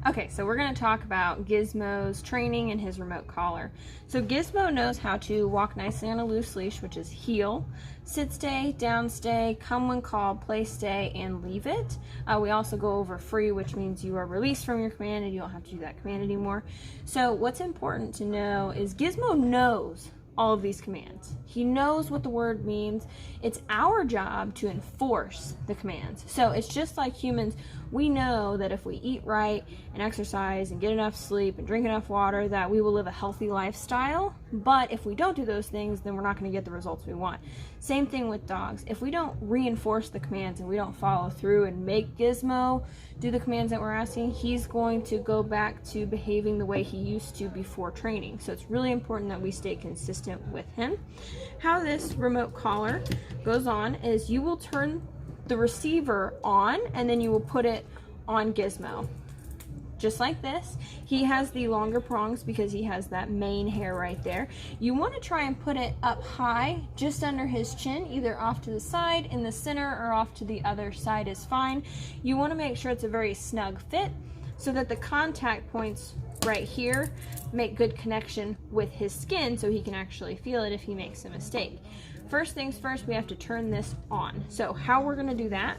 Okay, so we're going to talk about Gizmo's training and his remote collar. So Gizmo knows how to walk nicely on a loose leash, which is heel, sit stay, down stay, come when called, play stay, and leave it. We also go over free, which means you are released from your command and you don't have to do that command anymore. So what's important to know is Gizmo knows all of these commands. He knows what the word means. It's our job to enforce the commands. So it's just like humans. We know that if we eat right and exercise and get enough sleep and drink enough water, that we will live a healthy lifestyle. But if we don't do those things, then we're not going to get the results we want. Same thing with dogs. If we don't reinforce the commands and we don't follow through and make Gizmo do the commands that we're asking, he's going to go back to behaving the way he used to before training. So it's really important that we stay consistent with him. How this remote collar goes on is you will turn the receiver on and then you will put it on Gizmo. Just like this. He has the longer prongs because he has that mane hair right there. You want to try and put it up high, just under his chin, either off to the side, in the center, or off to the other side is fine. You want to make sure it's a very snug fit so that the contact points right here make good connection with his skin so he can actually feel it if he makes a mistake. First things first, we have to turn this on. So how we're going to do that,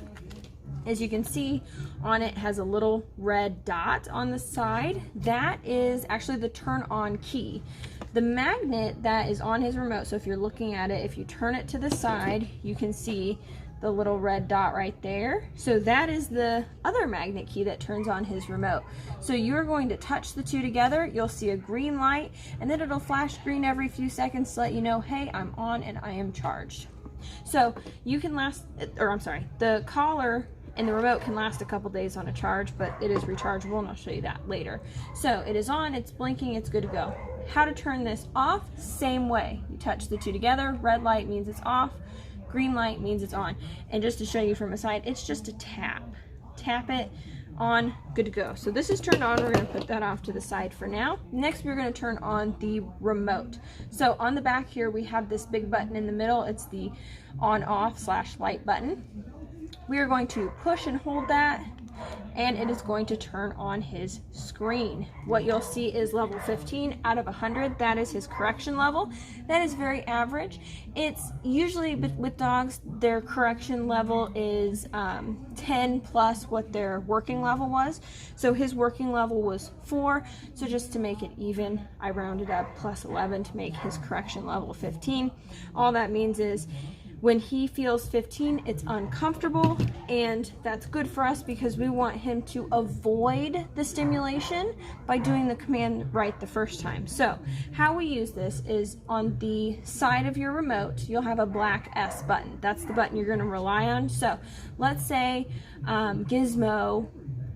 as you can see on it, has a little red dot on the side. That is actually the turn on key. The magnet that is on his remote, so if you're looking at it, if you turn it to the side, you can see the little red dot right there. So that is the other magnet key that turns on his remote. So you're going to touch the two together, you'll see a green light, and then it'll flash green every few seconds to let you know, hey, I'm on and I am charged. So you can the collar and the remote can last a couple days on a charge, but it is rechargeable, and I'll show you that later. So it is on, it's blinking, it's good to go. How to turn this off? Same way. You touch the two together, red light means it's off, green light means it's on. And just to show you from a side, it's just a tap. Tap it, on, good to go. So this is turned on, we're going to put that off to the side for now. Next we're going to turn on the remote. So on the back here we have this big button in the middle, it's the on/off/light button. We are going to push and hold that, and it is going to turn on his screen. What you'll see is level 15 out of 100. That is his correction level. That is very average. It's usually with dogs, their correction level is 10 plus what their working level was. So his working level was 4. So just to make it even, I rounded up plus 11 to make his correction level 15. All that means is when he feels 15, it's uncomfortable, and that's good for us because we want him to avoid the stimulation by doing the command right the first time. So how we use this is on the side of your remote, you'll have a black S button. That's the button you're going to rely on. So let's say Gizmo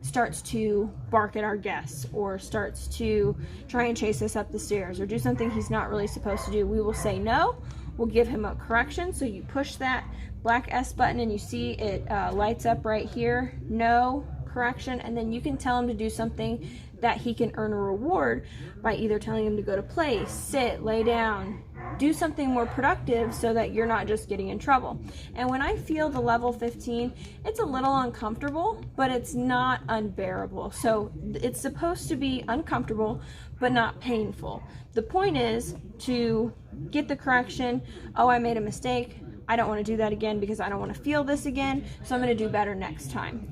starts to bark at our guests or starts to try and chase us up the stairs or do something he's not really supposed to do. We will say no. We'll give him a correction. So you push that black S button and you see it lights up right here, no, correction, and then you can tell him to do something that he can earn a reward by either telling him to go to play, sit, lay down, do something more productive so that you're not just getting in trouble. And when I feel the level 15, it's a little uncomfortable, but it's not unbearable. So it's supposed to be uncomfortable, but not painful. The point is to get the correction, oh, I made a mistake, I don't want to do that again because I don't want to feel this again, so I'm going to do better next time.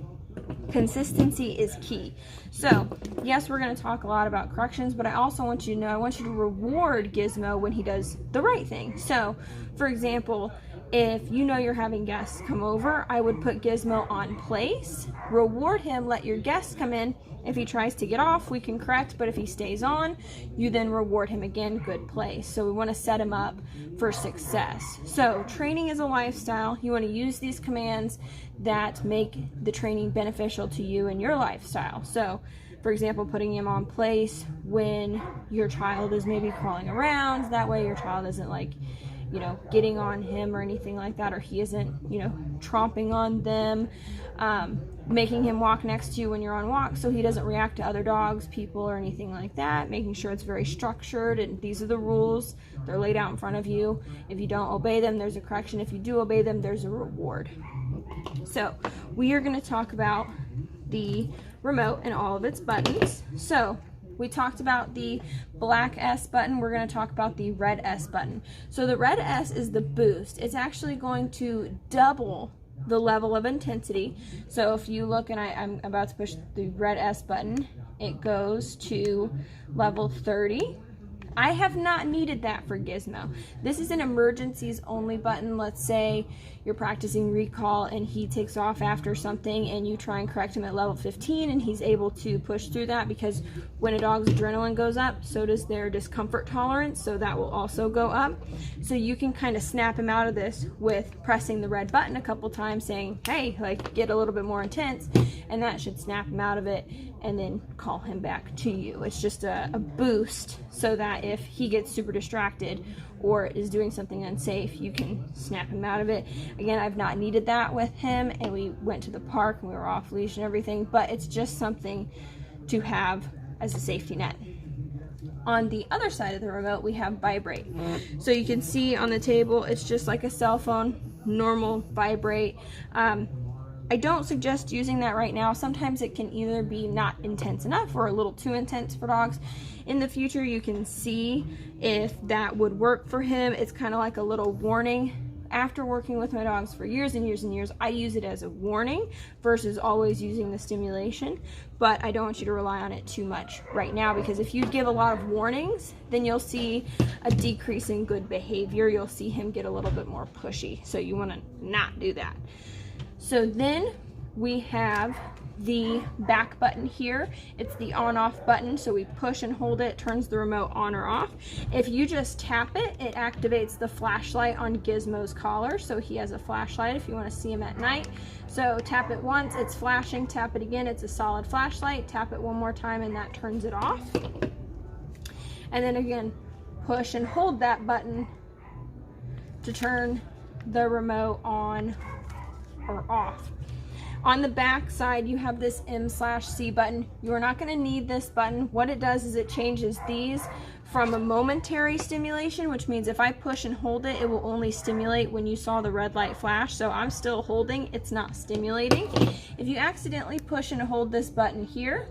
Consistency is key. So yes, we're going to talk a lot about corrections, but I also want you to know, I want you to reward Gizmo when he does the right thing. So for example, if you know you're having guests come over, I would put Gizmo on place, reward him, let your guests come in. If he tries to get off, we can correct, but if he stays on, you then reward him again, good place. So we want to set him up for success. So training is a lifestyle. You want to use these commands that make the training beneficial to you and your lifestyle. So for example, putting him on place when your child is maybe crawling around, that way your child isn't like, you know, getting on him or anything like that, or he isn't, you know, tromping on them. Making him walk next to you when you're on walk so he doesn't react to other dogs, people, or anything like that. Making sure it's very structured and these are the rules. They're laid out in front of you. If you don't obey them, there's a correction. If you do obey them, there's a reward. So we are going to talk about the remote and all of its buttons. So we talked about the black S button. We're going to talk about the red S button. So the red S is the boost. It's actually going to double the level of intensity. So if you look, and I'm about to push the red S button, it goes to level 30. I have not needed that for Gizmo. This is an emergencies only button. Let's say you're practicing recall and he takes off after something and you try and correct him at level 15 and he's able to push through that, because when a dog's adrenaline goes up, so does their discomfort tolerance, so that will also go up. So you can kind of snap him out of this with pressing the red button a couple times, saying, hey, like, get a little bit more intense, and that should snap him out of it and then call him back to you. It's just a boost so that if he gets super distracted or is doing something unsafe, you can snap him out of it. Again, I've not needed that with him, and we went to the park and we were off leash and everything, but it's just something to have as a safety net. On the other side of the remote, we have vibrate. So you can see on the table, it's just like a cell phone, normal vibrate. I don't suggest using that right now. Sometimes it can either be not intense enough or a little too intense for dogs. In the future, you can see if that would work for him. It's kind of like a little warning. After working with my dogs for years and years and years, I use it as a warning versus always using the stimulation. But I don't want you to rely on it too much right now, because if you give a lot of warnings, then you'll see a decrease in good behavior. You'll see him get a little bit more pushy. So you want to not do that. So then we have the back button here. It's the on-off button, so we push and hold it, turns the remote on or off. If you just tap it, it activates the flashlight on Gizmo's collar, so he has a flashlight if you want to see him at night. So tap it once, it's flashing, tap it again, it's a solid flashlight, tap it one more time and that turns it off. And then again, push and hold that button to turn the remote on or off. On the back side, you have this M/C button. You are not going to need this button. What it does is it changes these from a momentary stimulation, which means if I push and hold it, it will only stimulate when you saw the red light flash. So I'm still holding, it's not stimulating. If you accidentally push and hold this button here,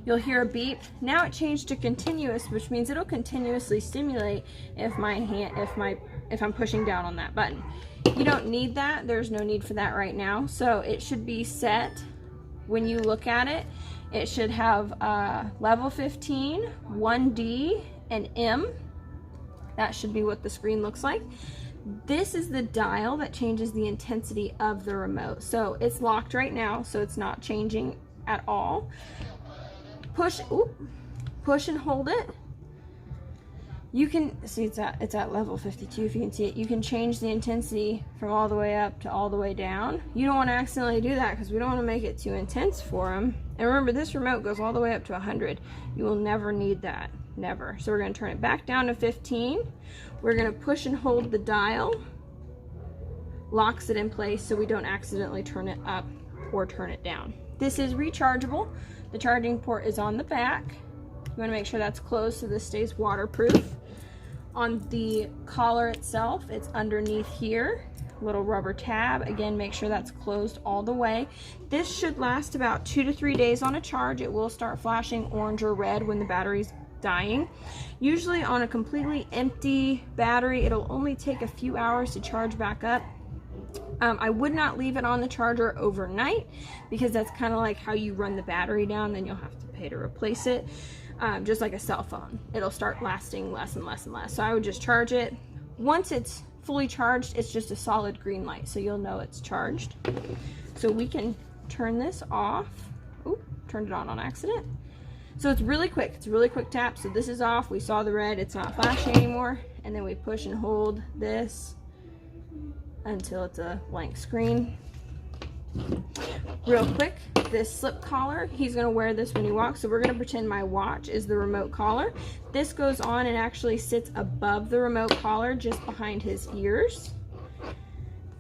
you'll hear a beep. Now it changed to continuous, which means it'll continuously stimulate if I'm pushing down on that button. You don't need that. There's no need for that right now. So it should be set. When you look at it, it should have level 15, 1D, and M. That should be what the screen looks like. This is the dial that changes the intensity of the remote. So it's locked right now, so it's not changing at all. Push and hold it. You can see it's at level 52 if you can see it. You can change the intensity from all the way up to all the way down. You don't want to accidentally do that because we don't want to make it too intense for them. And remember, this remote goes all the way up to 100. You will never need that, never. So we're going to turn it back down to 15. We're going to push and hold the dial. Locks it in place so we don't accidentally turn it up or turn it down. This is rechargeable. The charging port is on the back. You want to make sure that's closed so this stays waterproof. On the collar itself, it's underneath here, little rubber tab. Again, make sure that's closed all the way. This should last about 2 to 3 days on a charge. It will start flashing orange or red when the battery's dying. Usually on a completely empty battery, it'll only take a few hours to charge back up. I would not leave it on the charger overnight because that's kind of like how you run the battery down, then you'll have to pay to replace it. Just like a cell phone, it'll start lasting less and less and less. So I would just charge it. Once it's fully charged, it's just a solid green light, so you'll know it's charged. So we can turn this off. Oop, turned it on accident. So it's really quick. It's a really quick tap. So this is off. We saw the red. It's not flashing anymore. And then we push and hold this until it's a blank screen. Real quick, this slip collar, he's going to wear this when he walks, so we're going to pretend my watch is the remote collar. This goes on and actually sits above the remote collar, just behind his ears.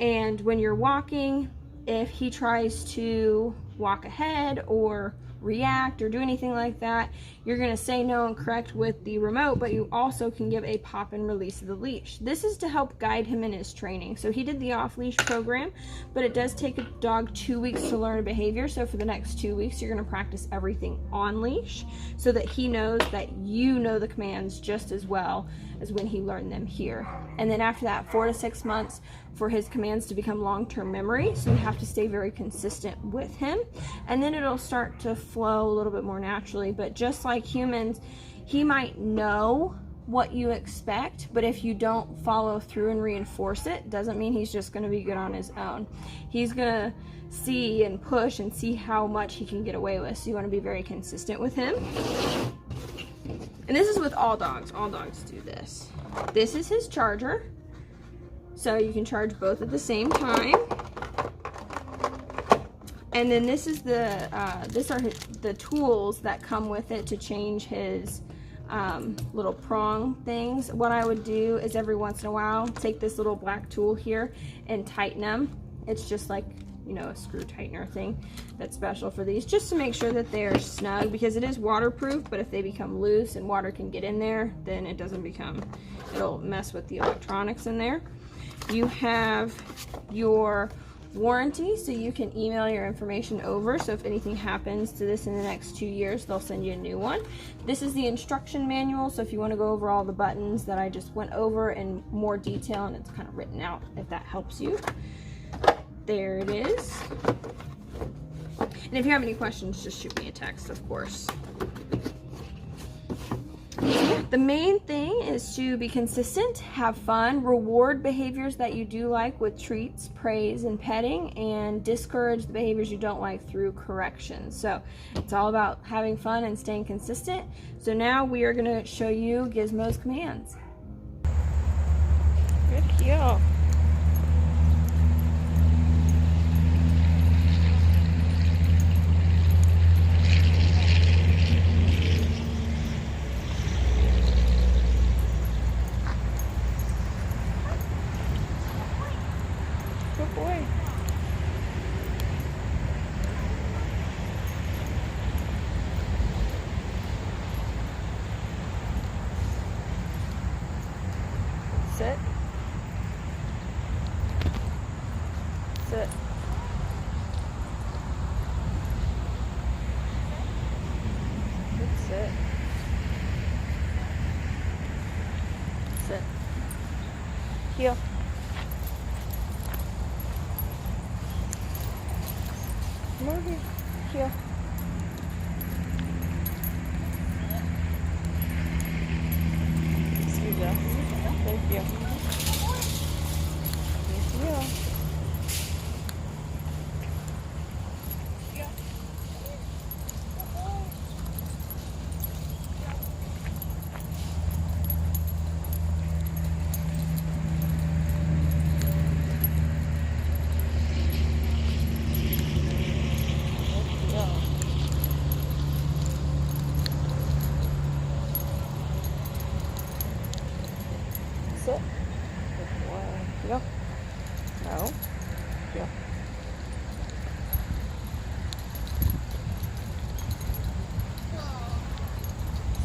And when you're walking, if he tries to walk ahead or react or do anything like that, you're going to say no and correct with the remote, but you also can give a pop and release of the leash. This is to help guide him in his training. So he did the off-leash program, but it does take a dog 2 weeks to learn a behavior. So for the next 2 weeks, you're going to practice everything on leash so that he knows that you know the commands just as well as when he learned them here. And then after that, 4 to 6 months for his commands to become long-term memory. So you have to stay very consistent with him, and then it'll start to flow a little bit more naturally. But just like humans, he might know what you expect, but if you don't follow through and reinforce it, doesn't mean he's just going to be good on his own. He's going to see and push and see how much he can get away with. So you want to be very consistent with him. And this is with all dogs. All dogs do this. This is his charger. So you can charge both at the same time. And then this is these are the tools that come with it to change his little prong things. What I would do is every once in a while take this little black tool here and tighten them. It's just like, you know, a screw tightener thing that's special for these, just to make sure that they're snug, because it is waterproof, but if they become loose and water can get in there, then it doesn't become, it'll mess with the electronics in there. You have your warranty, so you can email your information over, so if anything happens to this in the next 2 years, they'll send you a new one. This is the instruction manual, so if you want to go over all the buttons that I just went over in more detail, and it's kind of written out if that helps you. There it is. And if you have any questions, just shoot me a text, of course. The main thing is to be consistent, have fun, reward behaviors that you do like with treats, praise, and petting, and discourage the behaviors you don't like through correction. So it's all about having fun and staying consistent. So now we are going to show you Gizmo's commands. Good heel. Good boy. Sit. Sit. Good sit. Sit. Heel. Come over here. Heel. Excuse us. Thank you. Thank you. Sit. Good boy. Heel. No. Heel.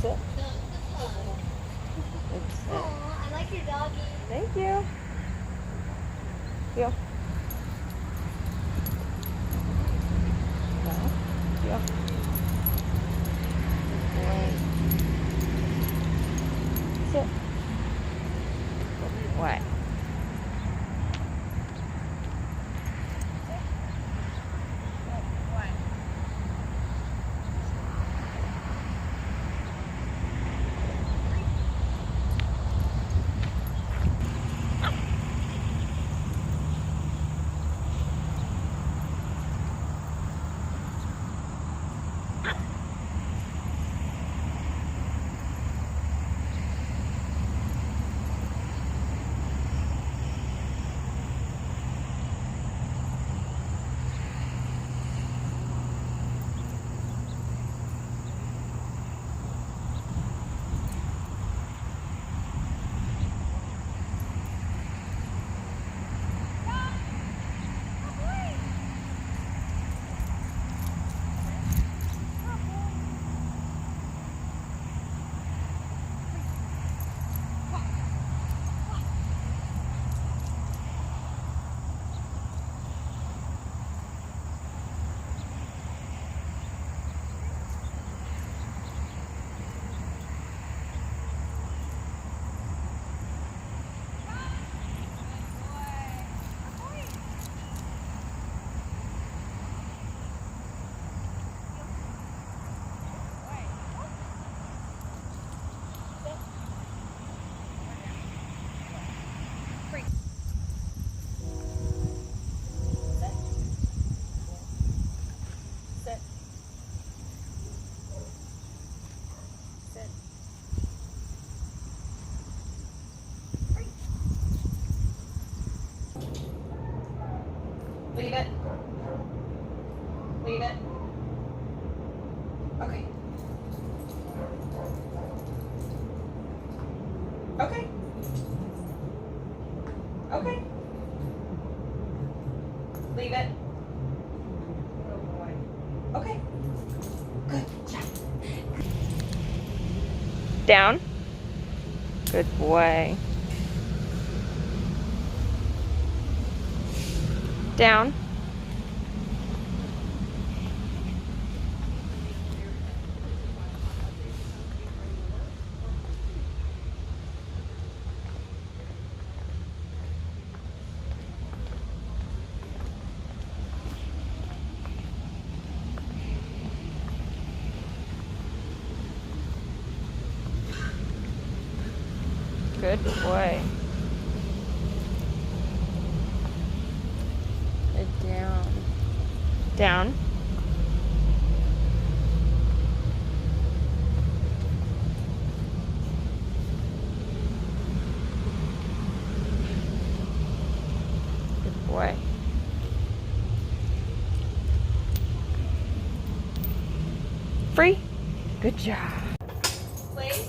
Sit. Good sit. I like your doggy. Thank you. Heel. No. Heel. Good boy. Sit. Good boy. Okay. Okay. Leave it. Good boy. Okay. Good job. Down. Good boy. Down. Good boy. Good down. Down. Good boy. Free. Good job. Place.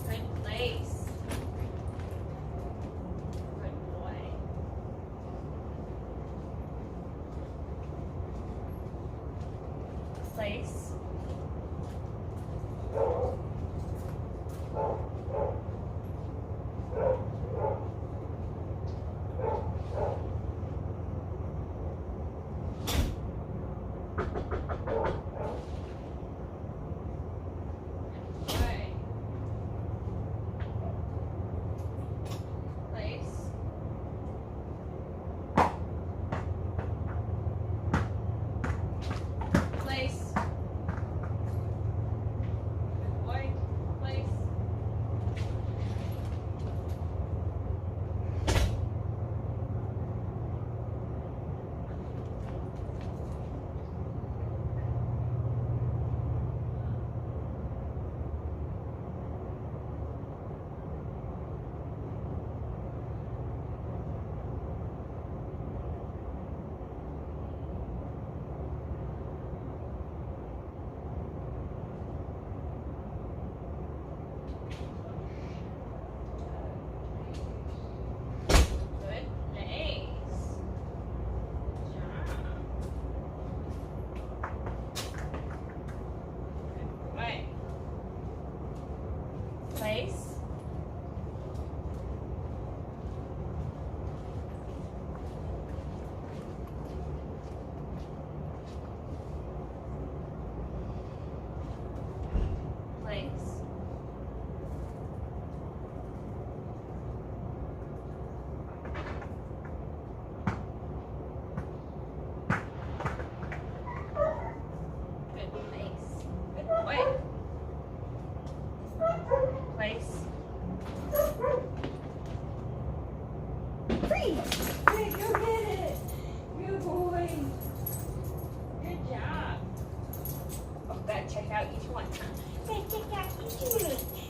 Good place. Good boy. Place. Place. Good boy. Place. Good place. Good job. Good boy. Place. Place. Good place. Good boy. Place. Freeze! Hey, go get it! Good boy. Good job. Oh, gotta check out each one, huh? Gotta check out each one.